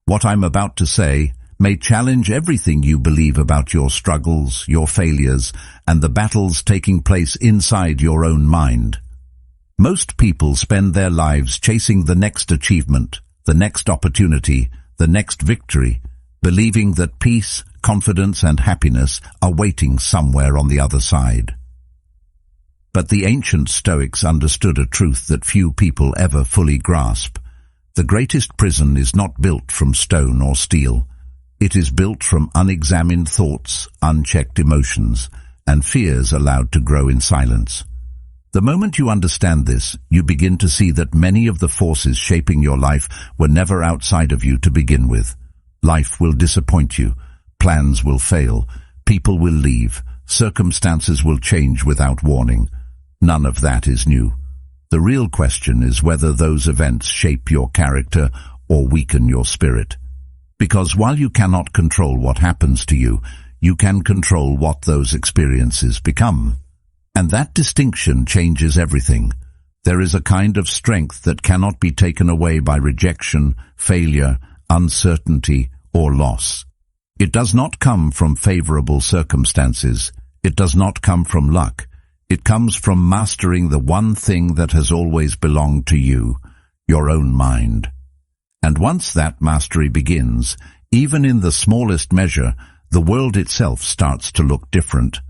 What I'm about to say may challenge everything you believe about your struggles, your failures, and the battles taking place inside your own mind. Most people spend their lives chasing the next achievement, the next opportunity, the next victory, believing that peace, confidence, and happiness are waiting somewhere on the other side. But the ancient Stoics understood a truth that few people ever fully grasp. The greatest prison is not built from stone or steel. It is built from unexamined thoughts, unchecked emotions, and fears allowed to grow in silence. The moment you understand this, you begin to see that many of the forces shaping your life were never outside of you to begin with. Life will disappoint you. Plans will fail. People will leave. Circumstances will change without warning. None of that is new. The real question is whether those events shape your character or weaken your spirit. Because while you cannot control what happens to you, you can control what those experiences become. And that distinction changes everything. There is a kind of strength that cannot be taken away by rejection, failure, uncertainty, or loss. It does not come from favorable circumstances. It does not come from luck. It comes from mastering the one thing that has always belonged to you, your own mind. And once that mastery begins, even in the smallest measure, the world itself starts to look different.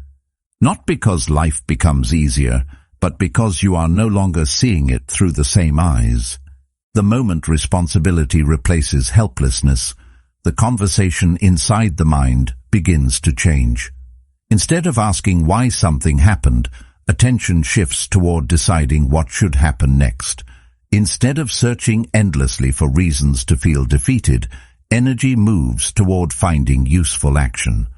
Not because life becomes easier, but because you are no longer seeing it through the same eyes. The moment responsibility replaces helplessness, the conversation inside the mind begins to change. Instead of asking why something happened, attention shifts toward deciding what should happen next. Instead of searching endlessly for reasons to feel defeated, energy moves toward finding useful action.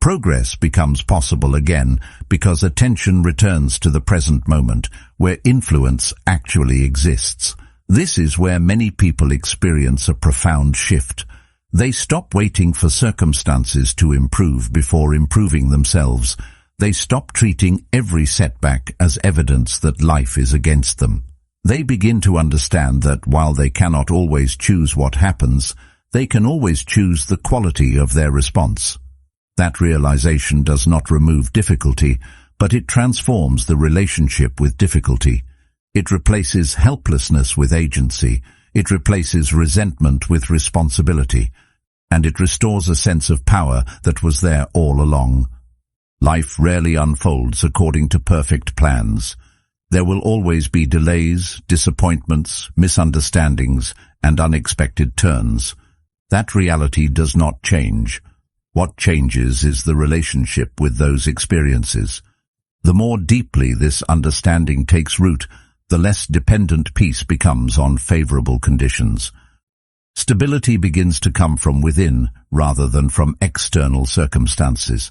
Progress becomes possible again because attention returns to the present moment, where influence actually exists. This is where many people experience a profound shift. They stop waiting for circumstances to improve before improving themselves. They stop treating every setback as evidence that life is against them. They begin to understand that while they cannot always choose what happens, they can always choose the quality of their response. That realization does not remove difficulty, but it transforms the relationship with difficulty. It replaces helplessness with agency. It replaces resentment with responsibility. And it restores a sense of power that was there all along. Life rarely unfolds according to perfect plans. There will always be delays, disappointments, misunderstandings, and unexpected turns. That reality does not change. What changes is the relationship with those experiences. The more deeply this understanding takes root, the less dependent peace becomes on favorable conditions. Stability begins to come from within rather than from external circumstances,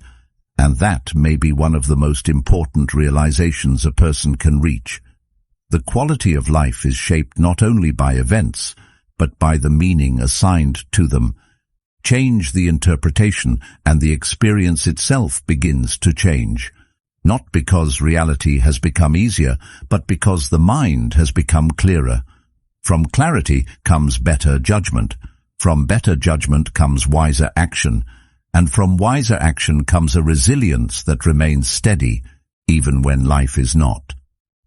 and that may be one of the most important realizations a person can reach. The quality of life is shaped not only by events, but by the meaning assigned to them. Change the interpretation, and the experience itself begins to change. Not because reality has become easier, but because the mind has become clearer. From clarity comes better judgment. From better judgment comes wiser action. And from wiser action comes a resilience that remains steady, even when life is not.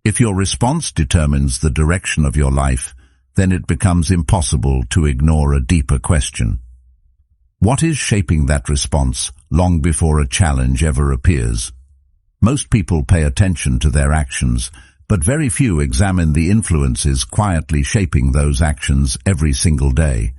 If your response determines the direction of your life, then it becomes impossible to ignore a deeper question. What is shaping that response long before a challenge ever appears? Most people pay attention to their actions, but very few examine the influences quietly shaping those actions every single day.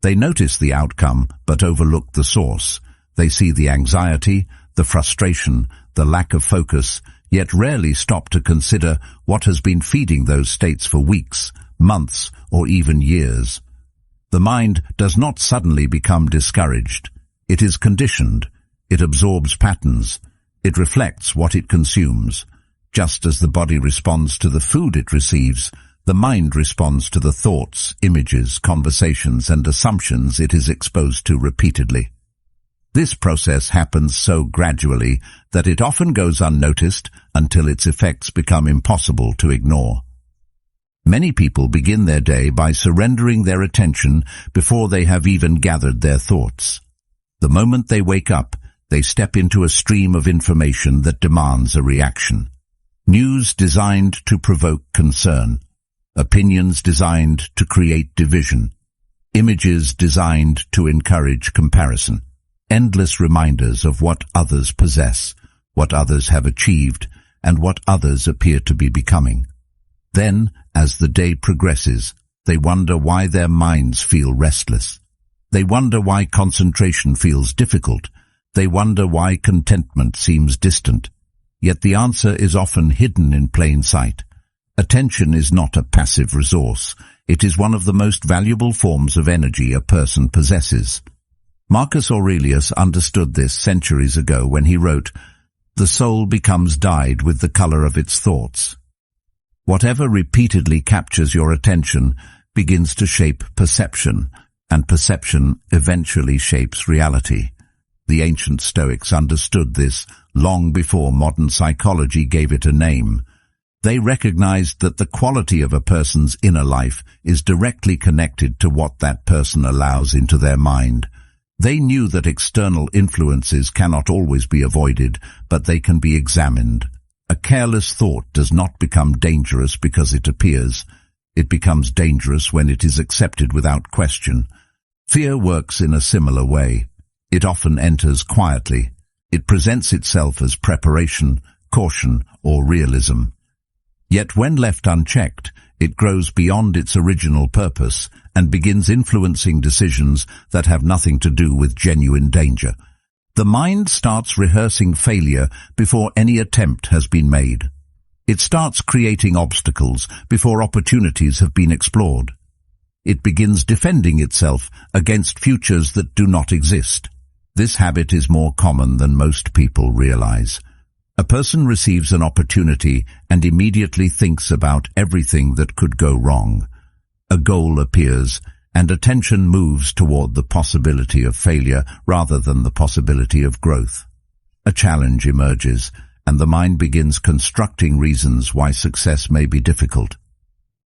They notice the outcome, but overlook the source. They see the anxiety, the frustration, the lack of focus, yet rarely stop to consider what has been feeding those states for weeks, months, or even years. The mind does not suddenly become discouraged. It is conditioned. It absorbs patterns. It reflects what it consumes. Just as the body responds to the food it receives, the mind responds to the thoughts, images, conversations, and assumptions it is exposed to repeatedly. This process happens so gradually that it often goes unnoticed until its effects become impossible to ignore. Many people begin their day by surrendering their attention before they have even gathered their thoughts. The moment they wake up, they step into a stream of information that demands a reaction. News designed to provoke concern. Opinions designed to create division. Images designed to encourage comparison. Endless reminders of what others possess, what others have achieved, and what others appear to be becoming. Then, as the day progresses, they wonder why their minds feel restless. They wonder why concentration feels difficult. They wonder why contentment seems distant. Yet the answer is often hidden in plain sight. Attention is not a passive resource. It is one of the most valuable forms of energy a person possesses. Marcus Aurelius understood this centuries ago when he wrote, "The soul becomes dyed with the color of its thoughts." Whatever repeatedly captures your attention begins to shape perception, and perception eventually shapes reality. The ancient Stoics understood this long before modern psychology gave it a name. They recognized that the quality of a person's inner life is directly connected to what that person allows into their mind. They knew that external influences cannot always be avoided, but they can be examined. A careless thought does not become dangerous because it appears. It becomes dangerous when it is accepted without question. Fear works in a similar way. It often enters quietly. It presents itself as preparation, caution, or realism. Yet when left unchecked, it grows beyond its original purpose and begins influencing decisions that have nothing to do with genuine danger. The mind starts rehearsing failure before any attempt has been made. It starts creating obstacles before opportunities have been explored. It begins defending itself against futures that do not exist. This habit is more common than most people realize. A person receives an opportunity and immediately thinks about everything that could go wrong. A goal appears, and attention moves toward the possibility of failure rather than the possibility of growth. A challenge emerges, and the mind begins constructing reasons why success may be difficult.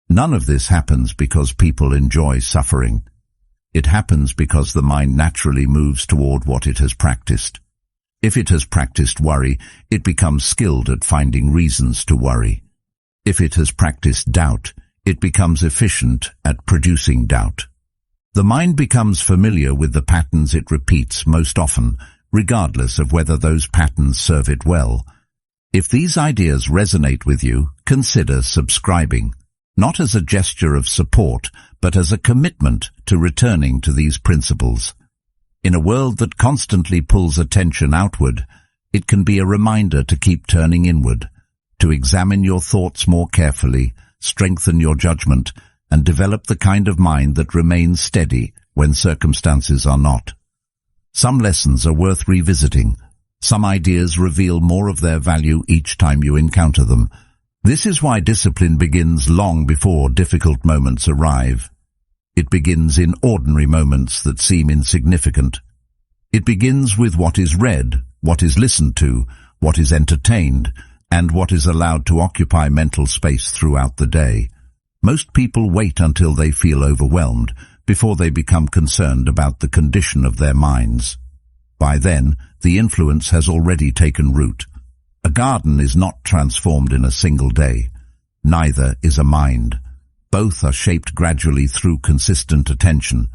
None of this happens because people enjoy suffering. It happens because the mind naturally moves toward what it has practiced. If it has practiced worry, it becomes skilled at finding reasons to worry. If it has practiced doubt, it becomes efficient at producing doubt. The mind becomes familiar with the patterns it repeats most often, regardless of whether those patterns serve it well. If these ideas resonate with you, consider subscribing, not as a gesture of support, but as a commitment to returning to these principles. In a world that constantly pulls attention outward, it can be a reminder to keep turning inward, to examine your thoughts more carefully, strengthen your judgment, and develop the kind of mind that remains steady when circumstances are not. Some lessons are worth revisiting. Some ideas reveal more of their value each time you encounter them. This is why discipline begins long before difficult moments arrive. It begins in ordinary moments that seem insignificant. It begins with what is read, what is listened to, what is entertained, and what is allowed to occupy mental space throughout the day. Most people wait until they feel overwhelmed before they become concerned about the condition of their minds. By then, the influence has already taken root. A garden is not transformed in a single day. Neither is a mind. Both are shaped gradually through consistent attention.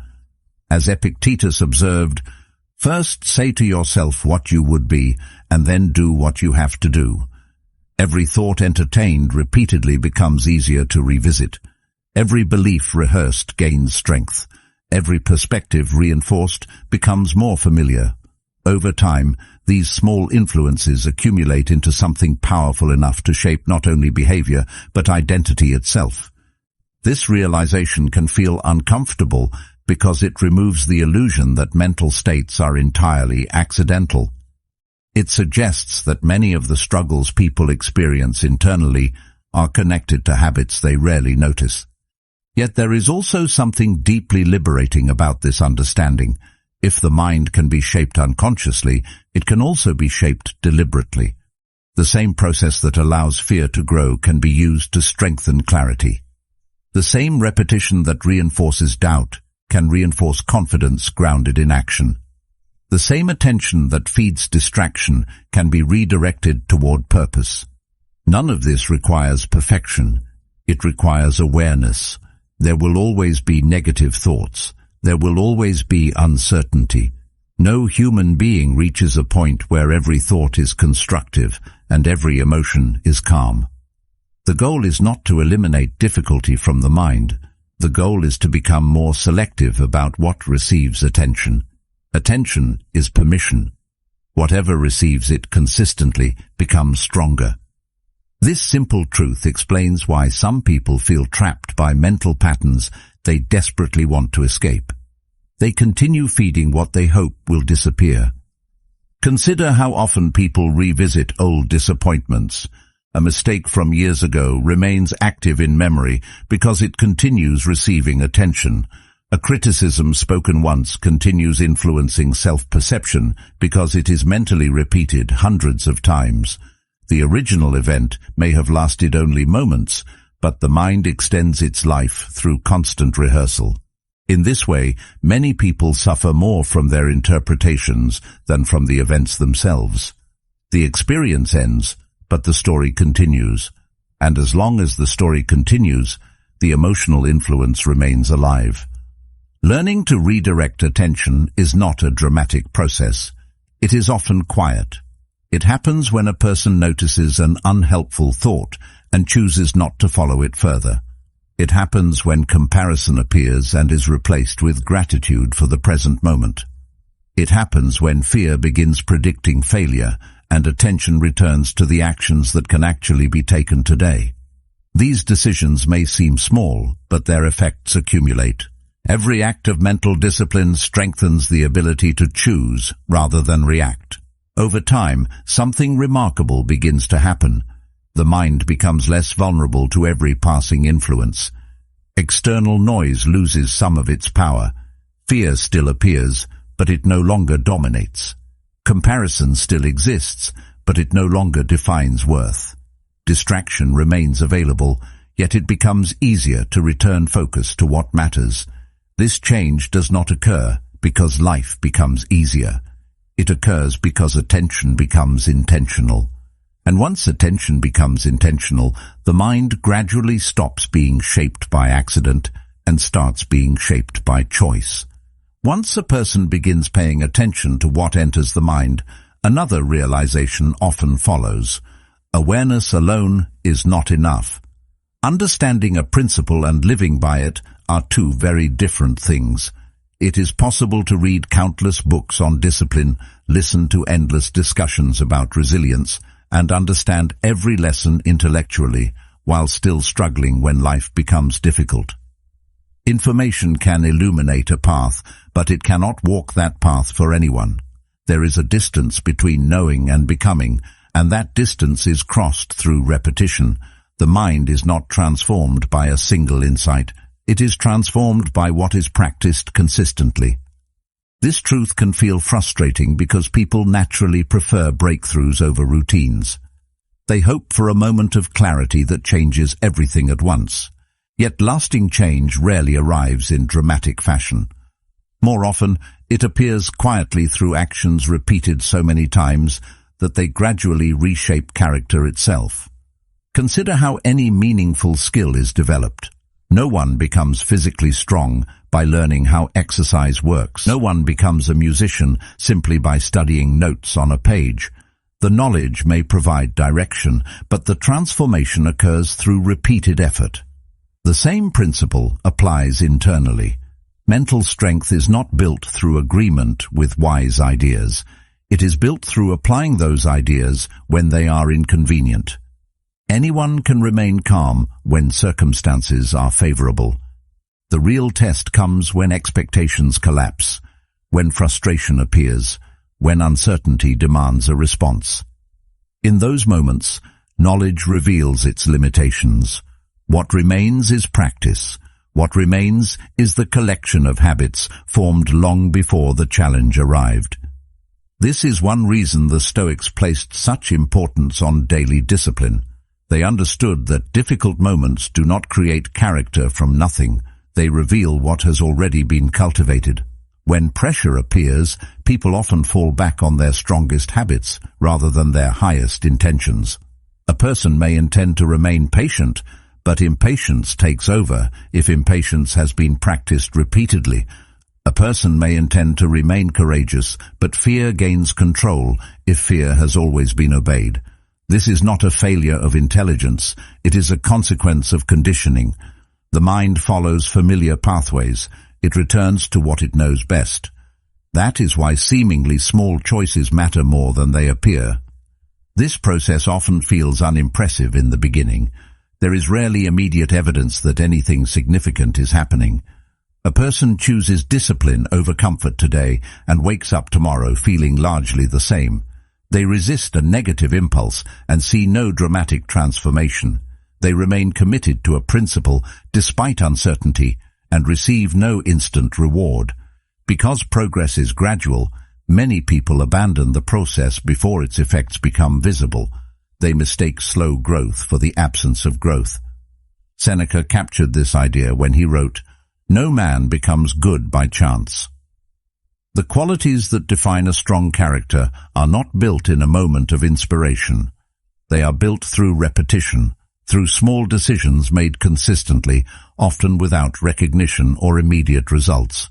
As Epictetus observed, "First say to yourself what you would be, and then do what you have to do." Every thought entertained repeatedly becomes easier to revisit. Every belief rehearsed gains strength. Every perspective reinforced becomes more familiar. Over time, these small influences accumulate into something powerful enough to shape not only behavior, but identity itself. This realization can feel uncomfortable because it removes the illusion that mental states are entirely accidental. It suggests that many of the struggles people experience internally are connected to habits they rarely notice. Yet there is also something deeply liberating about this understanding. If the mind can be shaped unconsciously, it can also be shaped deliberately. The same process that allows fear to grow can be used to strengthen clarity. The same repetition that reinforces doubt can reinforce confidence grounded in action. The same attention that feeds distraction can be redirected toward purpose. None of this requires perfection. It requires awareness. There will always be negative thoughts. There will always be uncertainty. No human being reaches a point where every thought is constructive and every emotion is calm. The goal is not to eliminate difficulty from the mind. The goal is to become more selective about what receives attention. Attention is permission. Whatever receives it consistently becomes stronger. This simple truth explains why some people feel trapped by mental patterns they desperately want to escape. They continue feeding what they hope will disappear. Consider how often people revisit old disappointments. A mistake from years ago remains active in memory because it continues receiving attention. A criticism spoken once continues influencing self-perception because it is mentally repeated hundreds of times. The original event may have lasted only moments, but the mind extends its life through constant rehearsal. In this way, many people suffer more from their interpretations than from the events themselves. The experience ends, but the story continues. And as long as the story continues, the emotional influence remains alive. Learning to redirect attention is not a dramatic process. It is often quiet. It happens when a person notices an unhelpful thought and chooses not to follow it further. It happens when comparison appears and is replaced with gratitude for the present moment. It happens when fear begins predicting failure and attention returns to the actions that can actually be taken today. These decisions may seem small, but their effects accumulate. Every act of mental discipline strengthens the ability to choose rather than react. Over time, something remarkable begins to happen. The mind becomes less vulnerable to every passing influence. External noise loses some of its power. Fear still appears, but it no longer dominates. Comparison still exists, but it no longer defines worth. Distraction remains available, yet it becomes easier to return focus to what matters. This change does not occur because life becomes easier. It occurs because attention becomes intentional. And once attention becomes intentional, the mind gradually stops being shaped by accident and starts being shaped by choice. Once a person begins paying attention to what enters the mind, another realization often follows. Awareness alone is not enough. Understanding a principle and living by it are two very different things. It is possible to read countless books on discipline, listen to endless discussions about resilience, and understand every lesson intellectually while still struggling when life becomes difficult. Information can illuminate a path, but it cannot walk that path for anyone. There is a distance between knowing and becoming, and that distance is crossed through repetition. The mind is not transformed by a single insight. It is transformed by what is practiced consistently. This truth can feel frustrating because people naturally prefer breakthroughs over routines. They hope for a moment of clarity that changes everything at once. Yet lasting change rarely arrives in dramatic fashion. More often, it appears quietly through actions repeated so many times that they gradually reshape character itself. Consider how any meaningful skill is developed. No one becomes physically strong by learning how exercise works. No one becomes a musician simply by studying notes on a page. The knowledge may provide direction, but the transformation occurs through repeated effort. The same principle applies internally. Mental strength is not built through agreement with wise ideas. It is built through applying those ideas when they are inconvenient. Anyone can remain calm when circumstances are favorable. The real test comes when expectations collapse, when frustration appears, when uncertainty demands a response. In those moments, knowledge reveals its limitations. What remains is practice. What remains is the collection of habits formed long before the challenge arrived. This is one reason the Stoics placed such importance on daily discipline. They understood that difficult moments do not create character from nothing. They reveal what has already been cultivated. When pressure appears, people often fall back on their strongest habits rather than their highest intentions. A person may intend to remain patient, but impatience takes over if impatience has been practiced repeatedly. A person may intend to remain courageous, but fear gains control if fear has always been obeyed. This is not a failure of intelligence, it is a consequence of conditioning. The mind follows familiar pathways. It returns to what it knows best. That is why seemingly small choices matter more than they appear. This process often feels unimpressive in the beginning. There is rarely immediate evidence that anything significant is happening. A person chooses discipline over comfort today and wakes up tomorrow feeling largely the same. They resist a negative impulse and see no dramatic transformation. They remain committed to a principle despite uncertainty and receive no instant reward. Because progress is gradual, many people abandon the process before its effects become visible. They mistake slow growth for the absence of growth. Seneca captured this idea when he wrote, "No man becomes good by chance." The qualities that define a strong character are not built in a moment of inspiration. They are built through repetition, through small decisions made consistently, often without recognition or immediate results.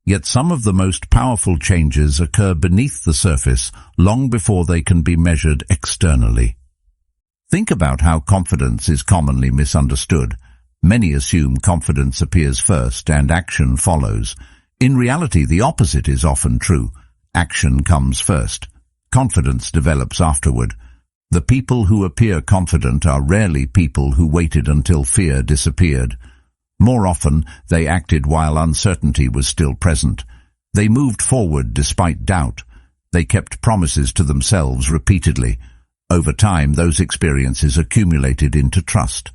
Yet some of the most powerful changes occur beneath the surface long before they can be measured externally. Think about how confidence is commonly misunderstood. Many assume confidence appears first and action follows. In reality, the opposite is often true. Action comes first. Confidence develops afterward. The people who appear confident are rarely people who waited until fear disappeared. More often, they acted while uncertainty was still present. They moved forward despite doubt. They kept promises to themselves repeatedly. Over time, those experiences accumulated into trust.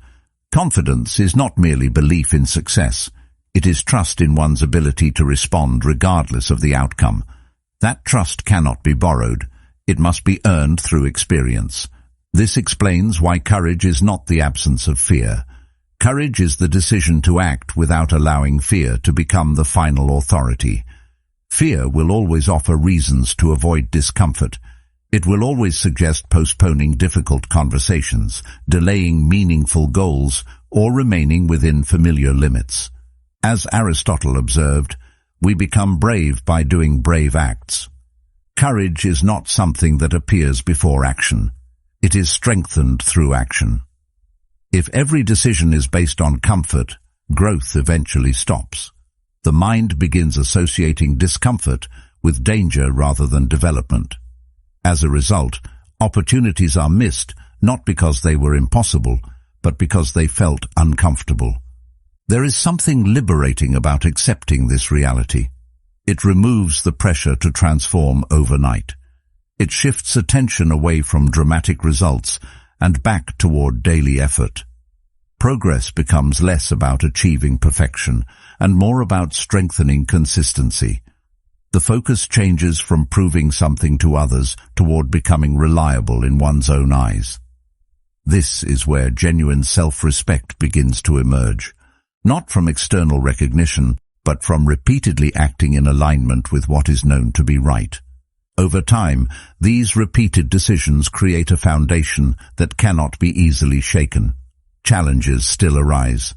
Confidence is not merely belief in success. It is trust in one's ability to respond regardless of the outcome. That trust cannot be borrowed. It must be earned through experience. This explains why courage is not the absence of fear. Courage is the decision to act without allowing fear to become the final authority. Fear will always offer reasons to avoid discomfort. It will always suggest postponing difficult conversations, delaying meaningful goals, or remaining within familiar limits. As Aristotle observed, we become brave by doing brave acts. Courage is not something that appears before action. It is strengthened through action. If every decision is based on comfort, growth eventually stops. The mind begins associating discomfort with danger rather than development. As a result, opportunities are missed not because they were impossible, but because they felt uncomfortable. There is something liberating about accepting this reality. It removes the pressure to transform overnight. It shifts attention away from dramatic results and back toward daily effort. Progress becomes less about achieving perfection and more about strengthening consistency. The focus changes from proving something to others toward becoming reliable in one's own eyes. This is where genuine self-respect begins to emerge. Not from external recognition, but from repeatedly acting in alignment with what is known to be right. Over time, these repeated decisions create a foundation that cannot be easily shaken. Challenges still arise.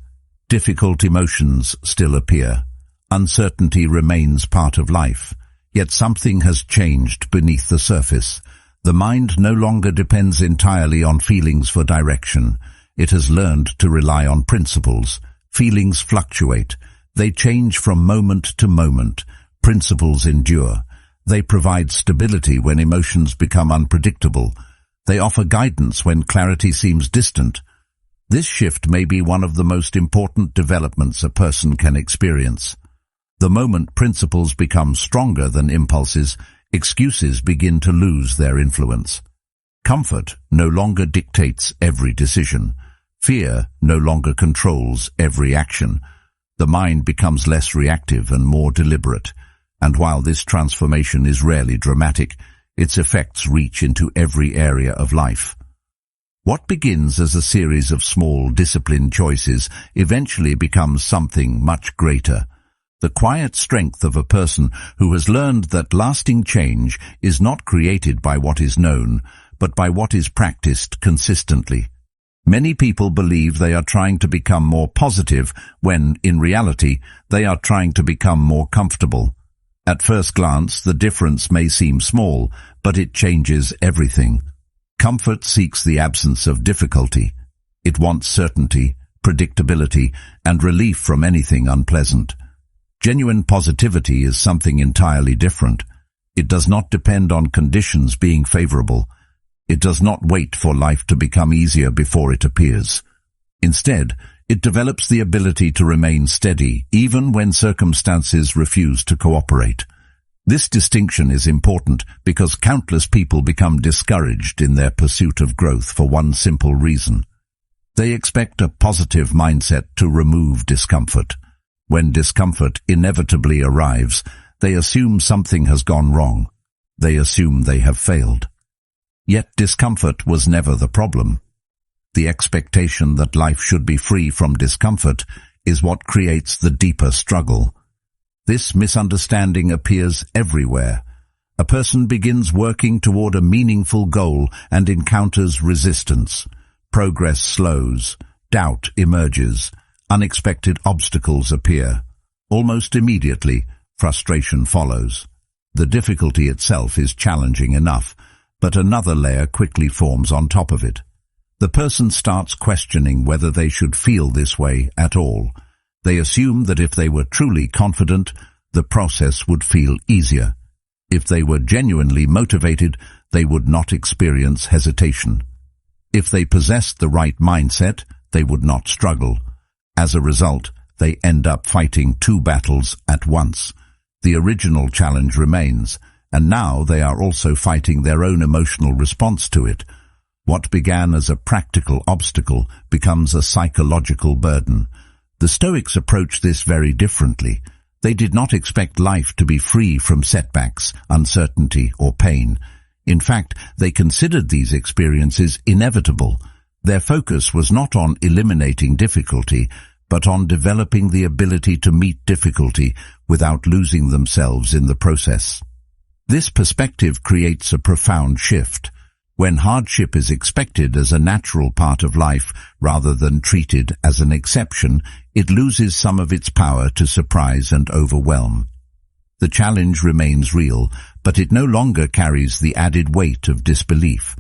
Difficult emotions still appear. Uncertainty remains part of life. Yet something has changed beneath the surface. The mind no longer depends entirely on feelings for direction. It has learned to rely on principles. Feelings fluctuate. They change from moment to moment. Principles endure. They provide stability when emotions become unpredictable. They offer guidance when clarity seems distant. This shift may be one of the most important developments a person can experience. The moment principles become stronger than impulses, excuses begin to lose their influence. Comfort no longer dictates every decision. Fear no longer controls every action. The mind becomes less reactive and more deliberate. And while this transformation is rarely dramatic, its effects reach into every area of life. What begins as a series of small, disciplined choices eventually becomes something much greater. The quiet strength of a person who has learned that lasting change is not created by what is known, but by what is practiced consistently. Many people believe they are trying to become more positive when, in reality, they are trying to become more comfortable. At first glance, the difference may seem small, but it changes everything. Comfort seeks the absence of difficulty. It wants certainty, predictability, and relief from anything unpleasant. Genuine positivity is something entirely different. It does not depend on conditions being favorable. It does not wait for life to become easier before it appears. Instead, it develops the ability to remain steady even when circumstances refuse to cooperate. This distinction is important because countless people become discouraged in their pursuit of growth for one simple reason. They expect a positive mindset to remove discomfort. When discomfort inevitably arrives, they assume something has gone wrong. They assume they have failed. Yet discomfort was never the problem. The expectation that life should be free from discomfort is what creates the deeper struggle. This misunderstanding appears everywhere. A person begins working toward a meaningful goal and encounters resistance. Progress slows, doubt emerges, unexpected obstacles appear. Almost immediately, frustration follows. The difficulty itself is challenging enough, but another layer quickly forms on top of it. The person starts questioning whether they should feel this way at all. They assume that if they were truly confident, the process would feel easier. If they were genuinely motivated, they would not experience hesitation. If they possessed the right mindset, they would not struggle. As a result, they end up fighting two battles at once. The original challenge remains, and now they are also fighting their own emotional response to it. What began as a practical obstacle becomes a psychological burden. The Stoics approach this very differently. They did not expect life to be free from setbacks, uncertainty, or pain. In fact, they considered these experiences inevitable. Their focus was not on eliminating difficulty, but on developing the ability to meet difficulty without losing themselves in the process. This perspective creates a profound shift. When hardship is expected as a natural part of life rather than treated as an exception, it loses some of its power to surprise and overwhelm. The challenge remains real, but it no longer carries the added weight of disbelief.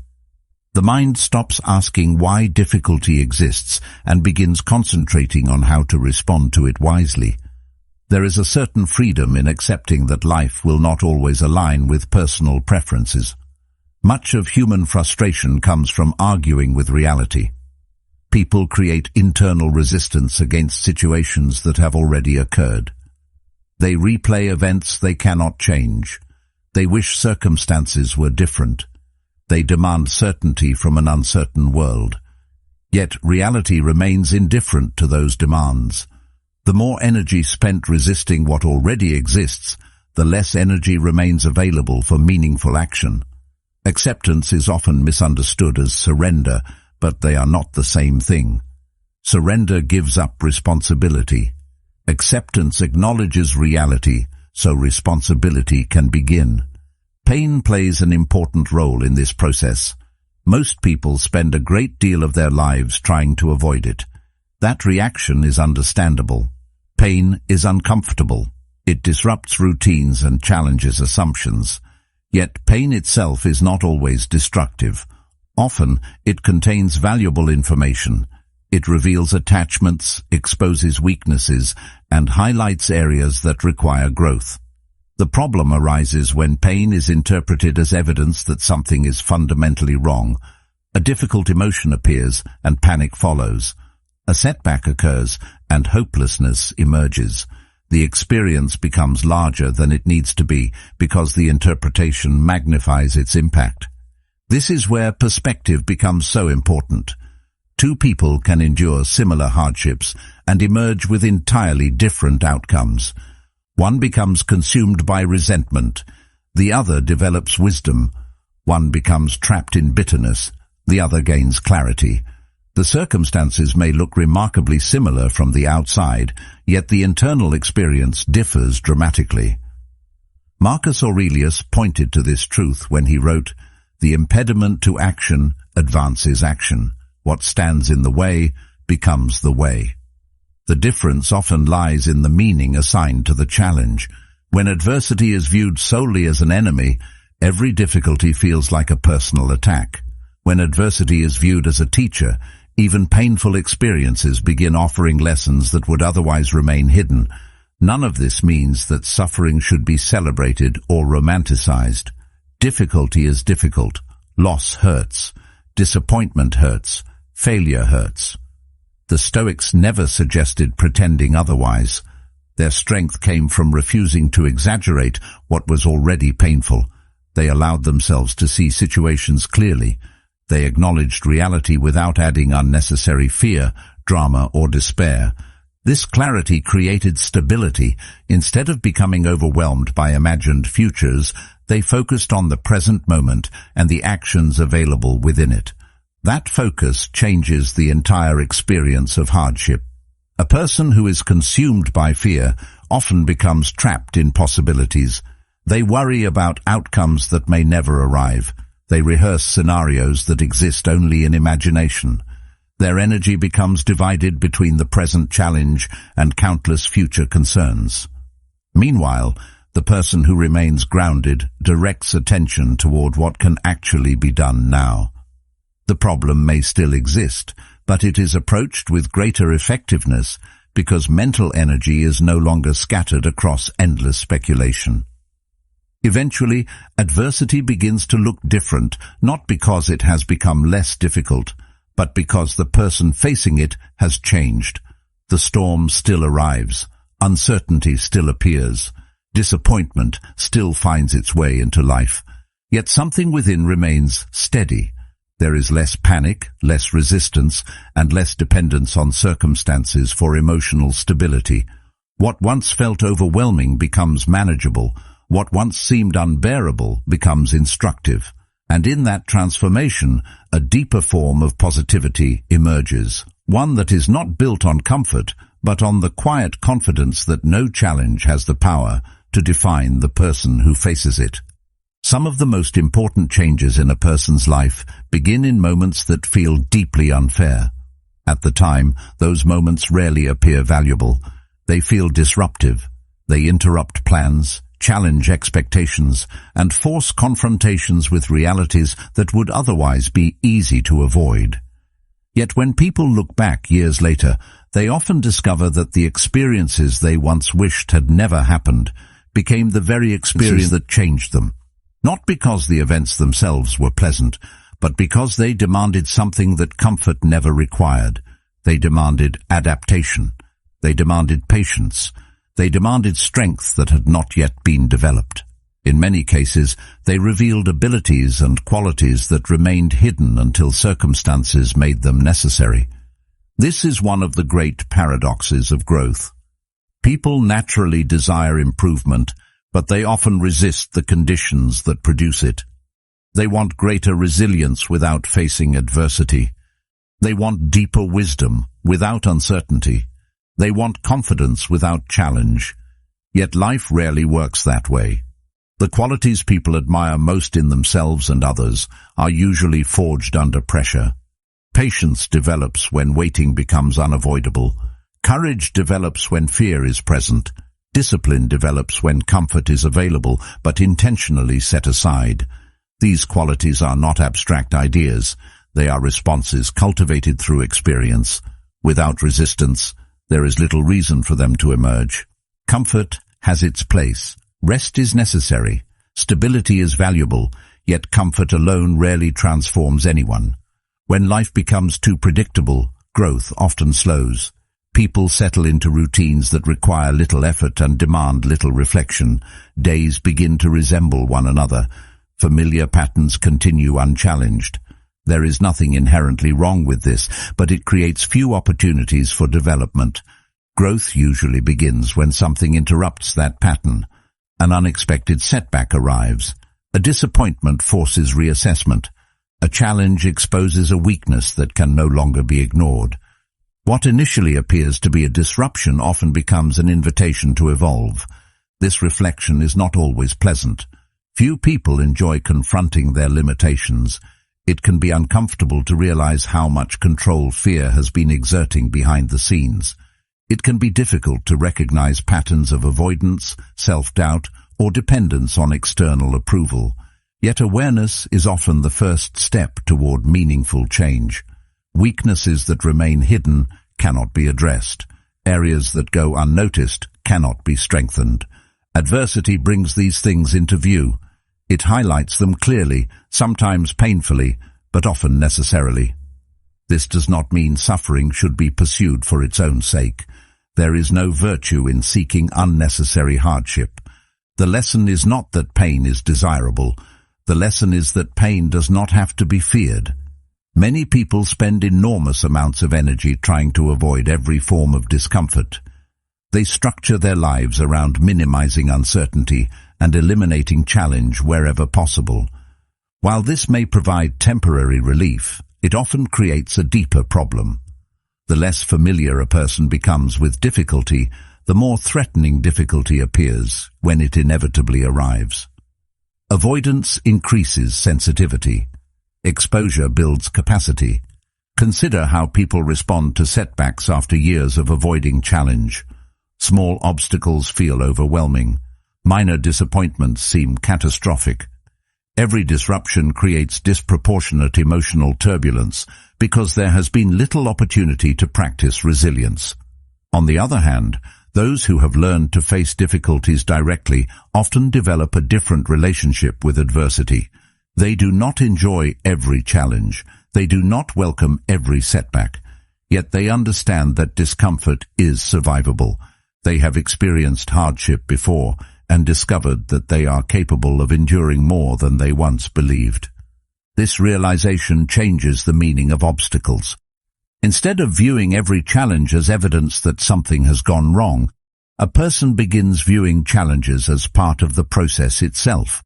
The mind stops asking why difficulty exists and begins concentrating on how to respond to it wisely. There is a certain freedom in accepting that life will not always align with personal preferences. Much of human frustration comes from arguing with reality. People create internal resistance against situations that have already occurred. They replay events they cannot change. They wish circumstances were different. They demand certainty from an uncertain world. Yet reality remains indifferent to those demands. The more energy spent resisting what already exists, the less energy remains available for meaningful action. Acceptance is often misunderstood as surrender, but they are not the same thing. Surrender gives up responsibility. Acceptance acknowledges reality, so responsibility can begin. Pain plays an important role in this process. Most people spend a great deal of their lives trying to avoid it. That reaction is understandable. Pain is uncomfortable. It disrupts routines and challenges assumptions. Yet pain itself is not always destructive. Often, it contains valuable information. It reveals attachments, exposes weaknesses, and highlights areas that require growth. The problem arises when pain is interpreted as evidence that something is fundamentally wrong. A difficult emotion appears, and panic follows. A setback occurs, and hopelessness emerges. The experience becomes larger than it needs to be because the interpretation magnifies its impact. This is where perspective becomes so important. Two people can endure similar hardships and emerge with entirely different outcomes. One becomes consumed by resentment. The other develops wisdom. One becomes trapped in bitterness. The other gains clarity. The circumstances may look remarkably similar from the outside, yet the internal experience differs dramatically. Marcus Aurelius pointed to this truth when he wrote, "The impediment to action advances action. What stands in the way becomes the way." The difference often lies in the meaning assigned to the challenge. When adversity is viewed solely as an enemy, every difficulty feels like a personal attack. When adversity is viewed as a teacher, even painful experiences begin offering lessons that would otherwise remain hidden. None of this means that suffering should be celebrated or romanticized. Difficulty is difficult. Loss hurts. Disappointment hurts. Failure hurts. The Stoics never suggested pretending otherwise. Their strength came from refusing to exaggerate what was already painful. They allowed themselves to see situations clearly. They acknowledged reality without adding unnecessary fear, drama, or despair. This clarity created stability. Instead of becoming overwhelmed by imagined futures, they focused on the present moment and the actions available within it. That focus changes the entire experience of hardship. A person who is consumed by fear often becomes trapped in possibilities. They worry about outcomes that may never arrive. They rehearse scenarios that exist only in imagination. Their energy becomes divided between the present challenge and countless future concerns. Meanwhile, the person who remains grounded directs attention toward what can actually be done now. The problem may still exist, but it is approached with greater effectiveness because mental energy is no longer scattered across endless speculation. Eventually, adversity begins to look different, not because it has become less difficult, but because the person facing it has changed. The storm still arrives, uncertainty still appears, disappointment still finds its way into life, yet something within remains steady. There is less panic, less resistance, and less dependence on circumstances for emotional stability. What once felt overwhelming becomes manageable. What once seemed unbearable becomes instructive. And in that transformation, a deeper form of positivity emerges. One that is not built on comfort, but on the quiet confidence that no challenge has the power to define the person who faces it. Some of the most important changes in a person's life begin in moments that feel deeply unfair. At the time, those moments rarely appear valuable. They feel disruptive. They interrupt plans, challenge expectations, and force confrontations with realities that would otherwise be easy to avoid. Yet when people look back years later, they often discover that the experiences they once wished had never happened became the very experience that changed them. Not because the events themselves were pleasant, but because they demanded something that comfort never required. They demanded adaptation. They demanded patience. They demanded strength that had not yet been developed. In many cases, they revealed abilities and qualities that remained hidden until circumstances made them necessary. This is one of the great paradoxes of growth. People naturally desire improvement, but they often resist the conditions that produce it. They want greater resilience without facing adversity. They want deeper wisdom without uncertainty. They want confidence without challenge. Yet life rarely works that way. The qualities people admire most in themselves and others are usually forged under pressure. Patience develops when waiting becomes unavoidable. Courage develops when fear is present. Discipline develops when comfort is available but intentionally set aside. These qualities are not abstract ideas. They are responses cultivated through experience. Without resistance, there is little reason for them to emerge. Comfort has its place. Rest is necessary. Stability is valuable, yet comfort alone rarely transforms anyone. When life becomes too predictable, growth often slows. People settle into routines that require little effort and demand little reflection. Days begin to resemble one another. Familiar patterns continue unchallenged. There is nothing inherently wrong with this, but it creates few opportunities for development. Growth usually begins when something interrupts that pattern. An unexpected setback arrives. A disappointment forces reassessment. A challenge exposes a weakness that can no longer be ignored. What initially appears to be a disruption often becomes an invitation to evolve. This reflection is not always pleasant. Few people enjoy confronting their limitations. It can be uncomfortable to realize how much control fear has been exerting behind the scenes. It can be difficult to recognize patterns of avoidance, self-doubt, or dependence on external approval. Yet awareness is often the first step toward meaningful change. Weaknesses that remain hidden cannot be addressed. Areas that go unnoticed cannot be strengthened. Adversity brings these things into view. It highlights them clearly, sometimes painfully, but often necessarily. This does not mean suffering should be pursued for its own sake. There is no virtue in seeking unnecessary hardship. The lesson is not that pain is desirable. The lesson is that pain does not have to be feared. Many people spend enormous amounts of energy trying to avoid every form of discomfort. They structure their lives around minimizing uncertainty and eliminating challenge wherever possible. While this may provide temporary relief, it often creates a deeper problem. The less familiar a person becomes with difficulty, the more threatening difficulty appears when it inevitably arrives. Avoidance increases sensitivity. Exposure builds capacity. Consider how people respond to setbacks after years of avoiding challenge. Small obstacles feel overwhelming. Minor disappointments seem catastrophic. Every disruption creates disproportionate emotional turbulence because there has been little opportunity to practice resilience. On the other hand, those who have learned to face difficulties directly often develop a different relationship with adversity. They do not enjoy every challenge. They do not welcome every setback. Yet they understand that discomfort is survivable. They have experienced hardship before and discovered that they are capable of enduring more than they once believed. This realization changes the meaning of obstacles. Instead of viewing every challenge as evidence that something has gone wrong, a person begins viewing challenges as part of the process itself.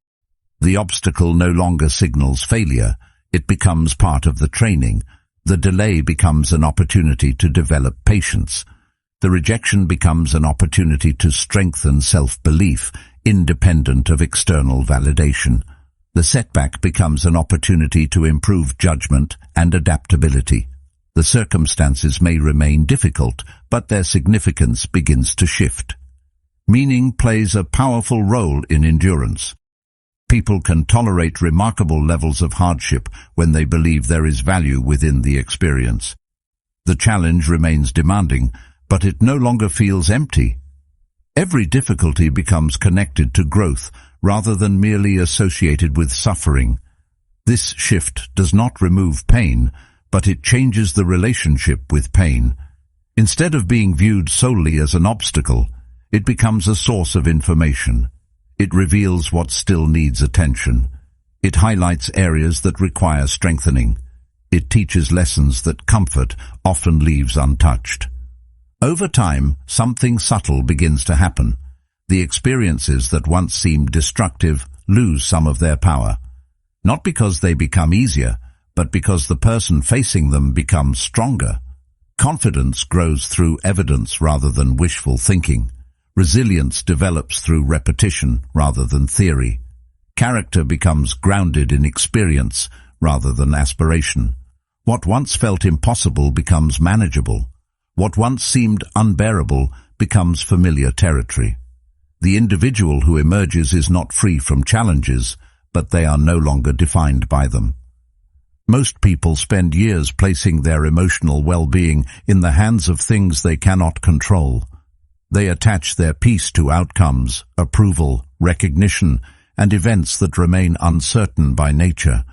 The obstacle no longer signals failure. It becomes part of the training. The delay becomes an opportunity to develop patience. The rejection becomes an opportunity to strengthen self-belief, independent of external validation. The setback becomes an opportunity to improve judgment and adaptability. The circumstances may remain difficult, but their significance begins to shift. Meaning plays a powerful role in endurance. People can tolerate remarkable levels of hardship when they believe there is value within the experience. The challenge remains demanding, but it no longer feels empty. Every difficulty becomes connected to growth rather than merely associated with suffering. This shift does not remove pain, but it changes the relationship with pain. Instead of being viewed solely as an obstacle, it becomes a source of information. It reveals what still needs attention. It highlights areas that require strengthening. It teaches lessons that comfort often leaves untouched. Over time, something subtle begins to happen. The experiences that once seemed destructive lose some of their power. Not because they become easier, but because the person facing them becomes stronger. Confidence grows through evidence rather than wishful thinking. Resilience develops through repetition rather than theory. Character becomes grounded in experience rather than aspiration. What once felt impossible becomes manageable. What once seemed unbearable becomes familiar territory. The individual who emerges is not free from challenges, but they are no longer defined by them. Most people spend years placing their emotional well-being in the hands of things they cannot control. They attach their peace to outcomes, approval, recognition, and events that remain uncertain by nature.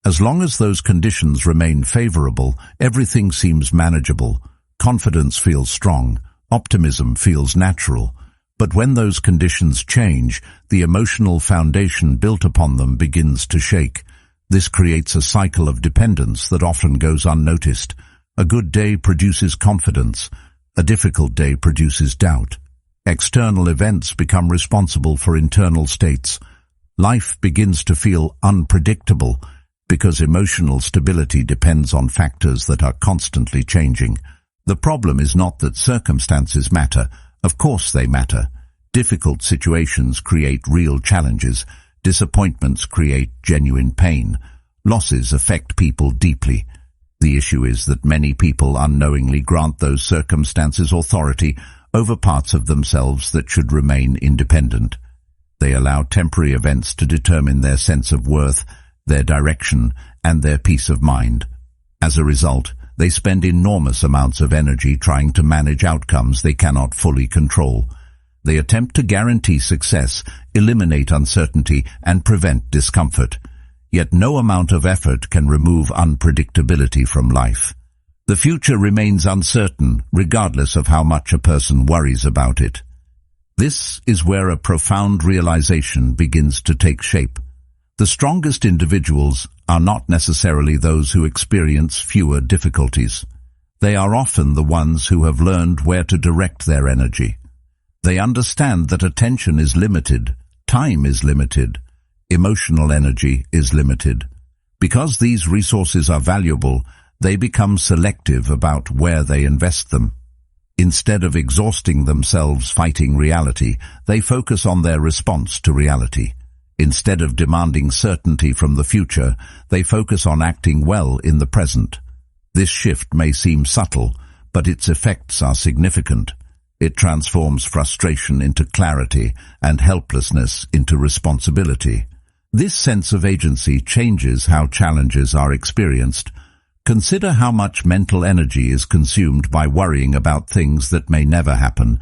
As long as those conditions remain favorable, everything seems manageable. Confidence feels strong. Optimism feels natural. But when those conditions change, the emotional foundation built upon them begins to shake. This creates a cycle of dependence that often goes unnoticed. A good day produces confidence. A difficult day produces doubt. External events become responsible for internal states. Life begins to feel unpredictable because emotional stability depends on factors that are constantly changing. The problem is not that circumstances matter. Of course they matter. Difficult situations create real challenges. Disappointments create genuine pain. Losses affect people deeply. The issue is that many people unknowingly grant those circumstances authority over parts of themselves that should remain independent. They allow temporary events to determine their sense of worth, their direction, and their peace of mind. As a result, they spend enormous amounts of energy trying to manage outcomes they cannot fully control. They attempt to guarantee success, eliminate uncertainty, and prevent discomfort. Yet no amount of effort can remove unpredictability from life. The future remains uncertain, regardless of how much a person worries about it. This is where a profound realization begins to take shape. The strongest individuals are not necessarily those who experience fewer difficulties. They are often the ones who have learned where to direct their energy. They understand that attention is limited, time is limited, emotional energy is limited. Because these resources are valuable, they become selective about where they invest them. Instead of exhausting themselves fighting reality, they focus on their response to reality. Instead of demanding certainty from the future, they focus on acting well in the present. This shift may seem subtle, but its effects are significant. It transforms frustration into clarity and helplessness into responsibility. This sense of agency changes how challenges are experienced. Consider how much mental energy is consumed by worrying about things that may never happen.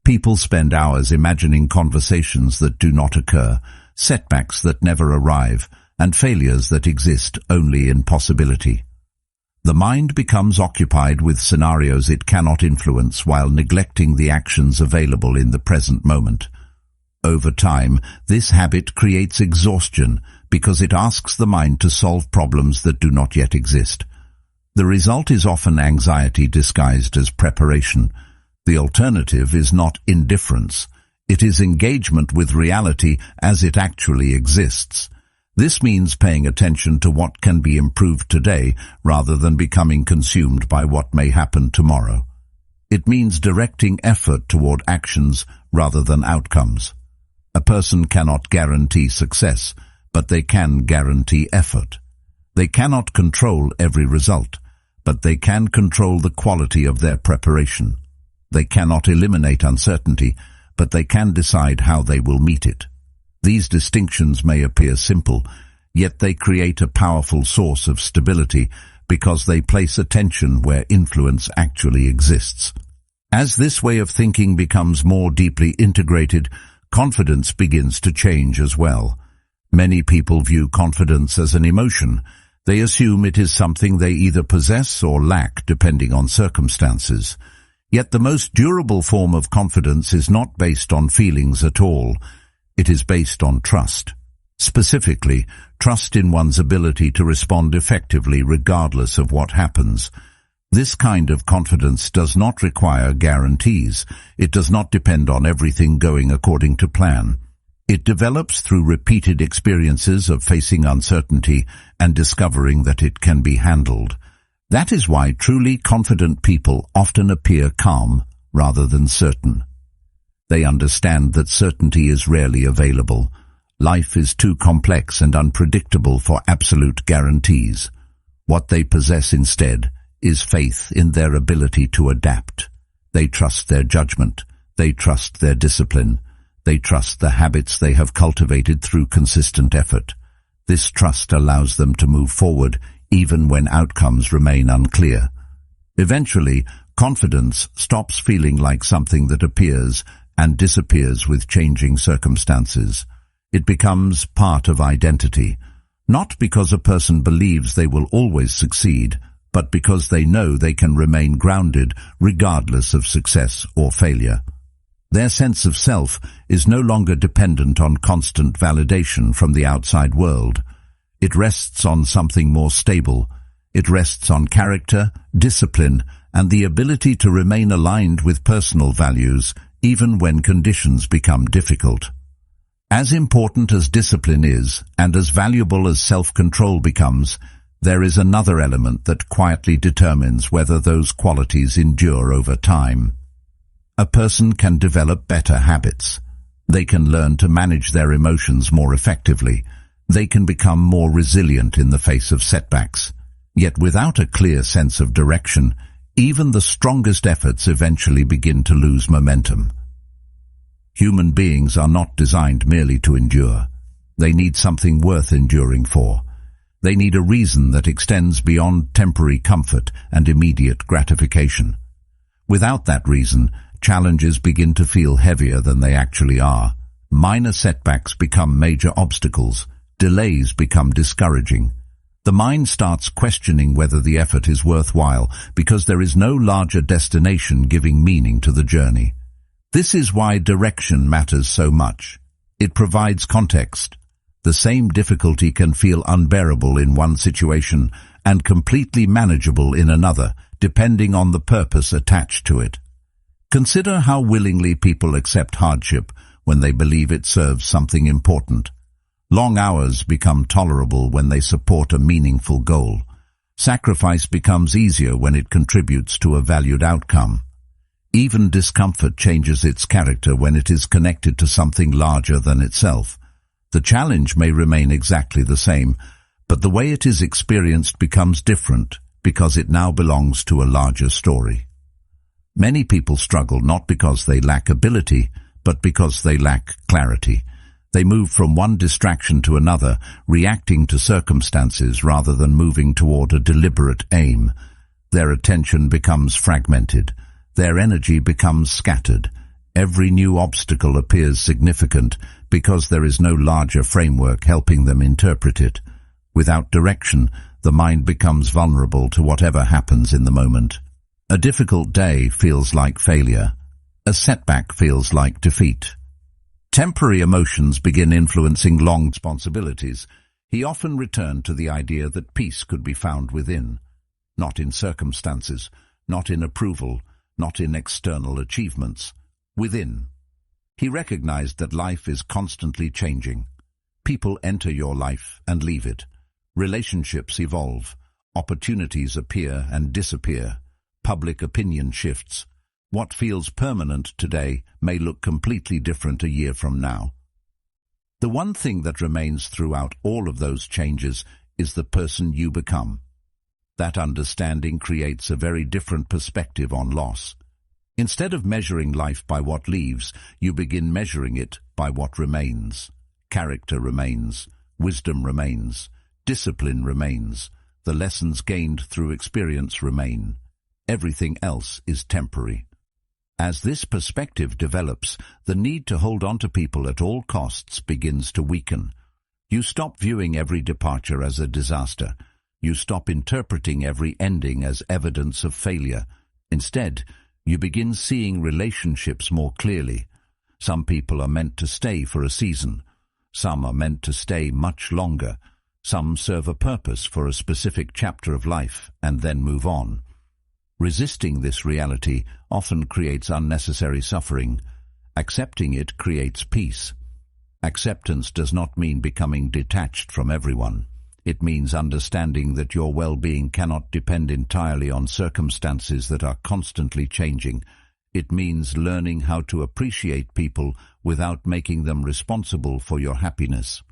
People spend hours imagining conversations that do not occur, setbacks that never arrive, and failures that exist only in possibility. The mind becomes occupied with scenarios it cannot influence while neglecting the actions available in the present moment. Over time, this habit creates exhaustion because it asks the mind to solve problems that do not yet exist. The result is often anxiety disguised as preparation. The alternative is not indifference. It is engagement with reality as it actually exists. This means paying attention to what can be improved today rather than becoming consumed by what may happen tomorrow. It means directing effort toward actions rather than outcomes. A person cannot guarantee success, but they can guarantee effort. They cannot control every result, but they can control the quality of their preparation. They cannot eliminate uncertainty, but they can decide how they will meet it. These distinctions may appear simple, yet they create a powerful source of stability because they place attention where influence actually exists. As this way of thinking becomes more deeply integrated, confidence begins to change as well. Many people view confidence as an emotion. They assume it is something they either possess or lack depending on circumstances. Yet the most durable form of confidence is not based on feelings at all. It is based on trust. Specifically, trust in one's ability to respond effectively regardless of what happens. This kind of confidence does not require guarantees. It does not depend on everything going according to plan. It develops through repeated experiences of facing uncertainty and discovering that it can be handled. That is why truly confident people often appear calm rather than certain. They understand that certainty is rarely available. Life is too complex and unpredictable for absolute guarantees. What they possess instead is faith in their ability to adapt. They trust their judgment. They trust their discipline. They trust the habits they have cultivated through consistent effort. This trust allows them to move forward even when outcomes remain unclear. Eventually, confidence stops feeling like something that appears and disappears with changing circumstances. It becomes part of identity, not because a person believes they will always succeed, but because they know they can remain grounded regardless of success or failure. Their sense of self is no longer dependent on constant validation from the outside world. It rests on something more stable. It rests on character, discipline, and the ability to remain aligned with personal values even when conditions become difficult. As important as discipline is, and as valuable as self-control becomes, there is another element that quietly determines whether those qualities endure over time. A person can develop better habits. They can learn to manage their emotions more effectively. They can become more resilient in the face of setbacks. Yet without a clear sense of direction, even the strongest efforts eventually begin to lose momentum. Human beings are not designed merely to endure. They need something worth enduring for. They need a reason that extends beyond temporary comfort and immediate gratification. Without that reason, challenges begin to feel heavier than they actually are. Minor setbacks become major obstacles. Delays become discouraging. The mind starts questioning whether the effort is worthwhile because there is no larger destination giving meaning to the journey. This is why direction matters so much. It provides context. The same difficulty can feel unbearable in one situation and completely manageable in another, depending on the purpose attached to it. Consider how willingly people accept hardship when they believe it serves something important. Long hours become tolerable when they support a meaningful goal. Sacrifice becomes easier when it contributes to a valued outcome. Even discomfort changes its character when it is connected to something larger than itself. The challenge may remain exactly the same, but the way it is experienced becomes different because it now belongs to a larger story. Many people struggle not because they lack ability, but because they lack clarity. They move from one distraction to another, reacting to circumstances rather than moving toward a deliberate aim. Their attention becomes fragmented. Their energy becomes scattered. Every new obstacle appears significant because there is no larger framework helping them interpret it. Without direction, the mind becomes vulnerable to whatever happens in the moment. A difficult day feels like failure. A setback feels like defeat. Temporary emotions begin influencing long responsibilities. He often returned to the idea that peace could be found within, not in circumstances, not in approval, not in external achievements, within. He recognized that life is constantly changing. People enter your life and leave it. Relationships evolve. Opportunities appear and disappear. Public opinion shifts. What feels permanent today may look completely different a year from now. The one thing that remains throughout all of those changes is the person you become. That understanding creates a very different perspective on loss. Instead of measuring life by what leaves, you begin measuring it by what remains. Character remains, wisdom remains, discipline remains, the lessons gained through experience remain. Everything else is temporary. As this perspective develops, the need to hold on to people at all costs begins to weaken. You stop viewing every departure as a disaster. You stop interpreting every ending as evidence of failure. Instead, you begin seeing relationships more clearly. Some people are meant to stay for a season. Some are meant to stay much longer. Some serve a purpose for a specific chapter of life and then move on. Resisting this reality often creates unnecessary suffering. Accepting it creates peace. Acceptance does not mean becoming detached from everyone. It means understanding that your well-being cannot depend entirely on circumstances that are constantly changing. It means learning how to appreciate people without making them responsible for your happiness.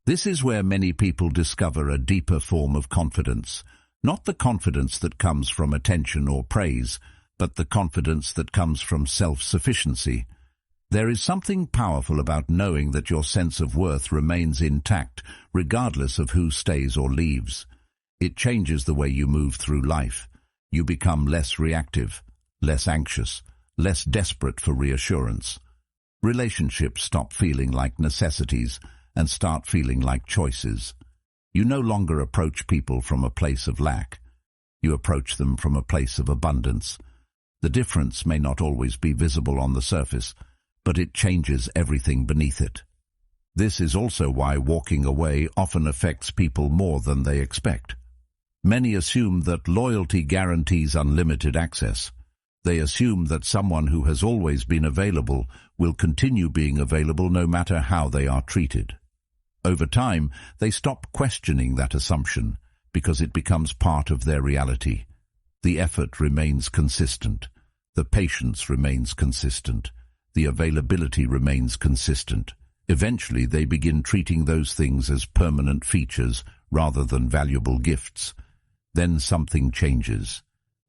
This is where many people discover a deeper form of confidence. Not the confidence that comes from attention or praise, but the confidence that comes from self-sufficiency. There is something powerful about knowing that your sense of worth remains intact, regardless of who stays or leaves. It changes the way you move through life. You become less reactive, less anxious, less desperate for reassurance. Relationships stop feeling like necessities and start feeling like choices. You no longer approach people from a place of lack. You approach them from a place of abundance. The difference may not always be visible on the surface, but it changes everything beneath it. This is also why walking away often affects people more than they expect. Many assume that loyalty guarantees unlimited access. They assume that someone who has always been available will continue being available no matter how they are treated. Over time, they stop questioning that assumption because it becomes part of their reality. The effort remains consistent. The patience remains consistent. The availability remains consistent. Eventually, they begin treating those things as permanent features rather than valuable gifts. Then something changes.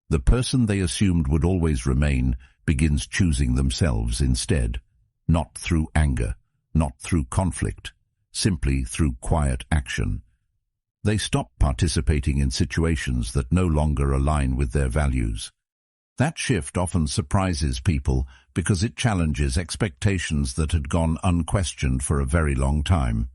The person they assumed would always remain begins choosing themselves instead, not through anger, not through conflict, simply through quiet action. They stop participating in situations that no longer align with their values. That shift often surprises people because it challenges expectations that had gone unquestioned for a very long time.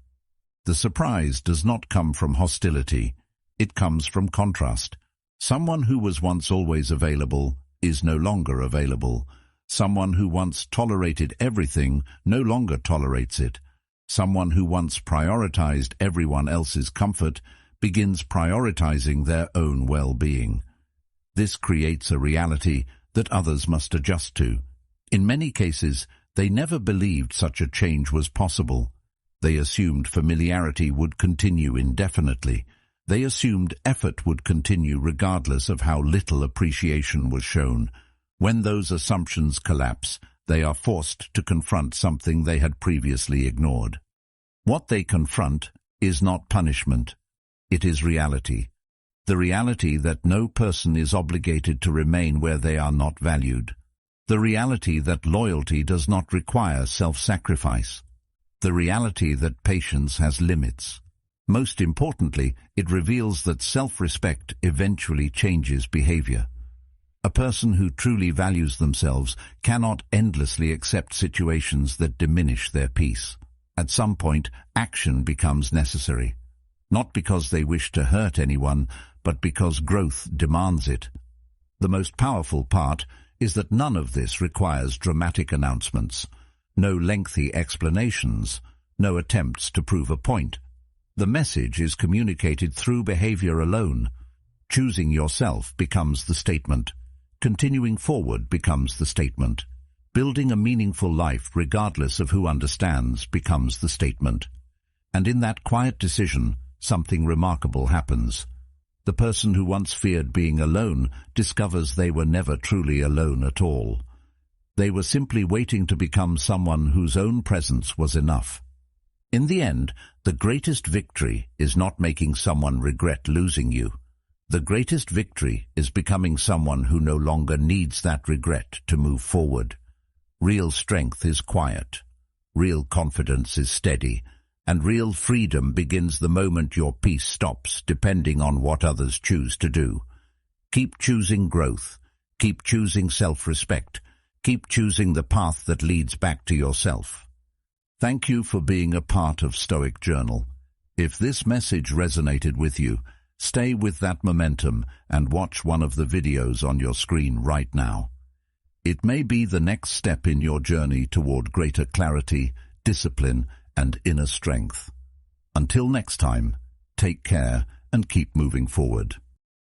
The surprise does not come from hostility. It comes from contrast. Someone who was once always available is no longer available. Someone who once tolerated everything no longer tolerates it. Someone who once prioritized everyone else's comfort begins prioritizing their own well-being. This creates a reality that others must adjust to. In many cases, they never believed such a change was possible. They assumed familiarity would continue indefinitely. They assumed effort would continue regardless of how little appreciation was shown. When those assumptions collapse, they are forced to confront something they had previously ignored. What they confront is not punishment. It is reality. The reality that no person is obligated to remain where they are not valued. The reality that loyalty does not require self-sacrifice. The reality that patience has limits. Most importantly, it reveals that self-respect eventually changes behavior. A person who truly values themselves cannot endlessly accept situations that diminish their peace. At some point, action becomes necessary. Not because they wish to hurt anyone, but because growth demands it. The most powerful part is that none of this requires dramatic announcements, no lengthy explanations, no attempts to prove a point. The message is communicated through behavior alone. Choosing yourself becomes the statement. Continuing forward becomes the statement. Building a meaningful life regardless of who understands becomes the statement. And in that quiet decision, something remarkable happens. The person who once feared being alone discovers they were never truly alone at all. They were simply waiting to become someone whose own presence was enough. In the end, the greatest victory is not making someone regret losing you. The greatest victory is becoming someone who no longer needs that regret to move forward. Real strength is quiet. Real confidence is steady. And real freedom begins the moment your peace stops depending on what others choose to do. Keep choosing growth. Keep choosing self-respect. Keep choosing the path that leads back to yourself. Thank you for being a part of Stoic Journal. If this message resonated with you, stay with that momentum and watch one of the videos on your screen right now. It may be the next step in your journey toward greater clarity, discipline, and inner strength. Until next time, take care and keep moving forward.